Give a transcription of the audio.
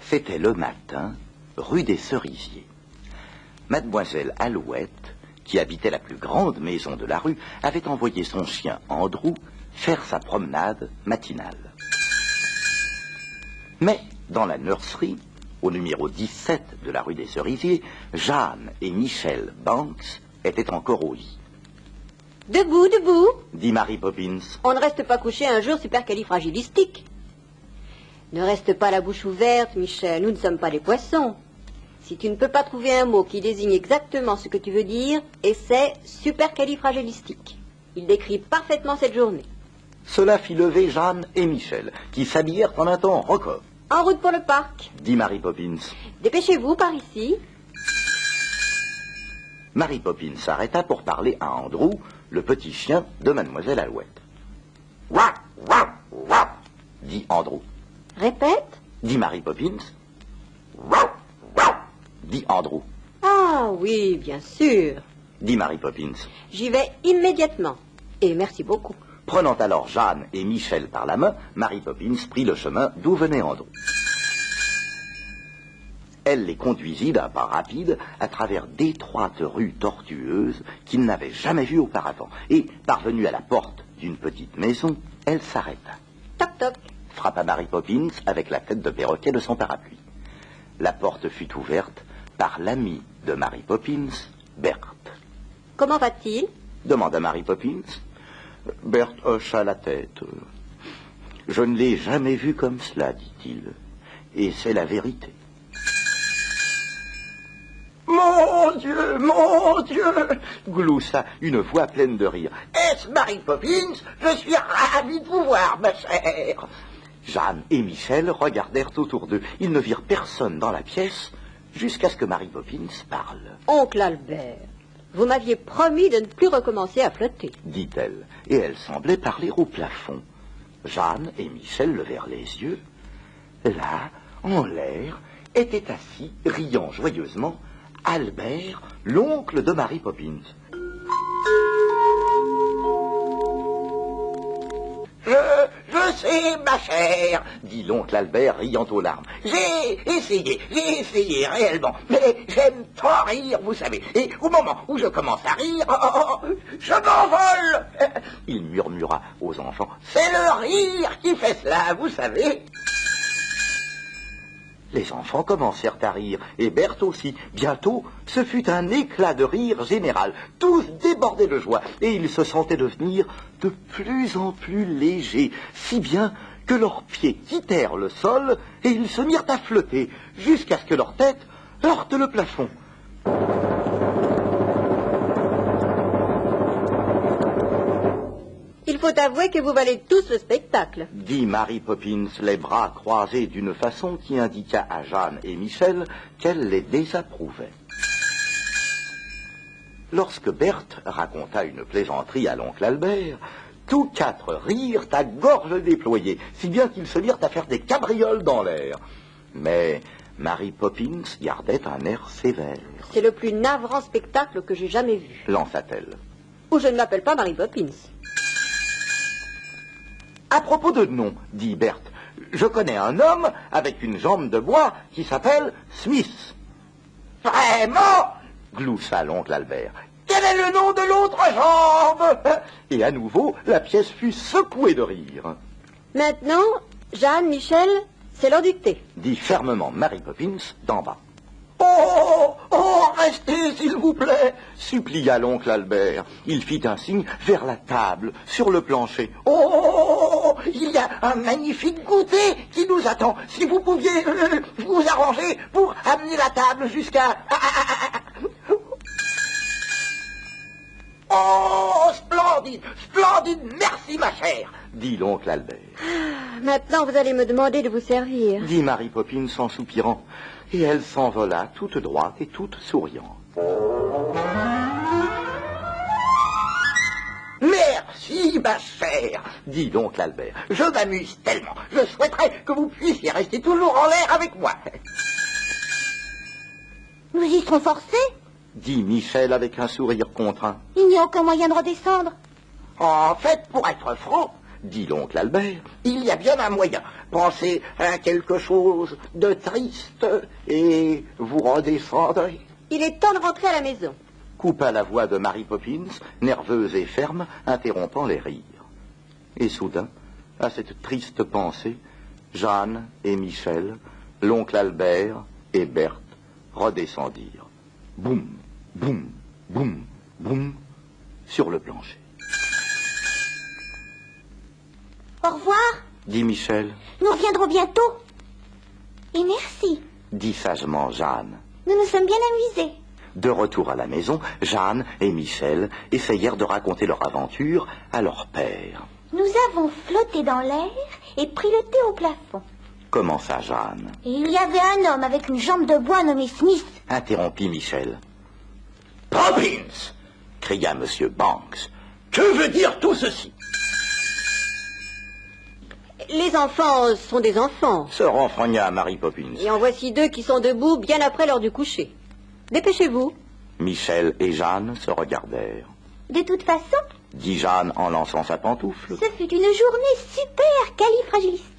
C'était le matin, rue des Cerisiers. Mademoiselle Alouette, qui habitait la plus grande maison de la rue, avait envoyé son chien Andrew faire sa promenade matinale. Mais dans la nurserie, au numéro 17 de la rue des Cerisiers, Jeanne et Michel Banks étaient encore au lit. « Debout, debout !» dit Mary Poppins. « On ne reste pas couché un jour supercalifragilistique. Ne reste pas la bouche ouverte, Michel, nous ne sommes pas des poissons. Si tu ne peux pas trouver un mot qui désigne exactement ce que tu veux dire, essaie supercalifragilistique. Il décrit parfaitement cette journée. » Cela fit lever Jeanne et Michel, qui s'habillèrent en un temps record. « En route pour le parc !» dit Mary Poppins. « Dépêchez-vous par ici. » Mary Poppins s'arrêta pour parler à Andrew, le petit chien de Mademoiselle Alouette. « Wouah, wouah, wouah !» dit Andrew. « Répète. » dit Mary Poppins. « Wouah, wouah !» dit Andrew. « Ah oui, bien sûr. » dit Mary Poppins. « J'y vais immédiatement. Et merci beaucoup. » Prenant alors Jeanne et Michel par la main, Mary Poppins prit le chemin d'où venait Andrew. Elle les conduisit d'un pas rapide à travers d'étroites rues tortueuses qu'ils n'avaient jamais vues auparavant. Et, parvenue à la porte d'une petite maison, elle s'arrêta. Toc toc, frappa Mary Poppins avec la tête de perroquet de son parapluie. La porte fut ouverte par l'ami de Mary Poppins, Berthe. « Comment va-t-il » demanda Mary Poppins. Berthe hocha la tête. « Je ne l'ai jamais vu comme cela, dit-il, et c'est la vérité. » « Mon Dieu !» gloussa une voix pleine de rire. « Est-ce Mary Poppins? Je suis ravi de vous voir, ma chère !» Jeanne et Michel regardèrent autour d'eux. Ils ne virent personne dans la pièce jusqu'à ce que Mary Poppins parle. « Oncle Albert, vous m'aviez promis de ne plus recommencer à flotter, » dit-elle, et elle semblait parler au plafond. Jeanne et Michel levèrent les yeux. Là, en l'air, était assis, riant joyeusement, Albert, l'oncle de Mary Poppins. Je sais, ma chère, dit l'oncle Albert, riant aux larmes. J'ai essayé réellement, mais j'aime tant rire, vous savez. Et au moment où je commence à rire, je m'envole. Il murmura aux enfants. C'est le rire qui fait cela, vous savez. Les enfants commencèrent à rire, et Berthe aussi. Bientôt, ce fut un éclat de rire général. Tous débordaient de joie, et ils se sentaient devenir de plus en plus légers, si bien que leurs pieds quittèrent le sol, et ils se mirent à flotter, jusqu'à ce que leur tête heurte le plafond. Il faut avouer que vous valez tous le spectacle, dit Mary Poppins, les bras croisés d'une façon qui indiqua à Jeanne et Michel qu'elle les désapprouvait. Lorsque Berthe raconta une plaisanterie à l'oncle Albert, tous quatre rirent à gorge déployée, si bien qu'ils se mirent à faire des cabrioles dans l'air. Mais Mary Poppins gardait un air sévère. C'est le plus navrant spectacle que j'ai jamais vu, lança-t-elle. Ou je ne m'appelle pas Mary Poppins. À propos de nom, dit Berthe, je connais un homme avec une jambe de bois qui s'appelle Smith. Vraiment? Gloussa l'oncle Albert. Quel est le nom de l'autre jambe? Et à nouveau, la pièce fut secouée de rire. Maintenant, Jeanne, Michel, c'est l'heure du thé, dit fermement Mary Poppins d'en bas. Oh, restez, s'il vous plaît, supplia l'oncle Albert. Il fit un signe vers la table, sur le plancher. Oh, il y a un magnifique goûter qui nous attend. Si vous pouviez vous arranger pour amener la table jusqu'à... Oh, splendide, merci ma chère, dit l'oncle Albert. Maintenant, vous allez me demander de vous servir, dit Mary Poppins en soupirant. Et elle s'envola toute droite et toute souriante. Merci, ma chère, dit l'oncle Albert. Je m'amuse tellement. Je souhaiterais que vous puissiez rester toujours en l'air avec moi. Nous y serons forcés, dit Michel avec un sourire contraint. Il n'y a aucun moyen de redescendre. En fait, pour être franc, dit l'oncle Albert, il y a bien un moyen. Pensez à quelque chose de triste et vous redescendrez. Il est temps de rentrer à la maison. Coupa la voix de Mary Poppins, nerveuse et ferme, interrompant les rires. Et soudain, à cette triste pensée, Jeanne et Michel, l'oncle Albert et Berthe redescendirent. Boum, boum, boum, boum, sur le plancher. Au revoir, Dit Michel, nous reviendrons bientôt. Et merci, dit sagement Jeanne. nous nous sommes bien amusés. De retour à la maison, Jeanne et Michel essayèrent de raconter leur aventure à leur père. Nous avons flotté dans l'air et pris le thé au plafond. Commença Jeanne. Et il y avait un homme avec une jambe de bois nommé Smith. Interrompit Michel. Poppins, cria M. Banks. Que veut dire tout ceci? Les enfants sont des enfants. Se renfrogna Mary Poppins. Et en voici deux qui sont debout bien après l'heure du coucher. Dépêchez-vous. Michel et Jeanne se regardèrent. De toute façon, Dit Jeanne en lançant sa pantoufle. ce fut une journée super califragilistique.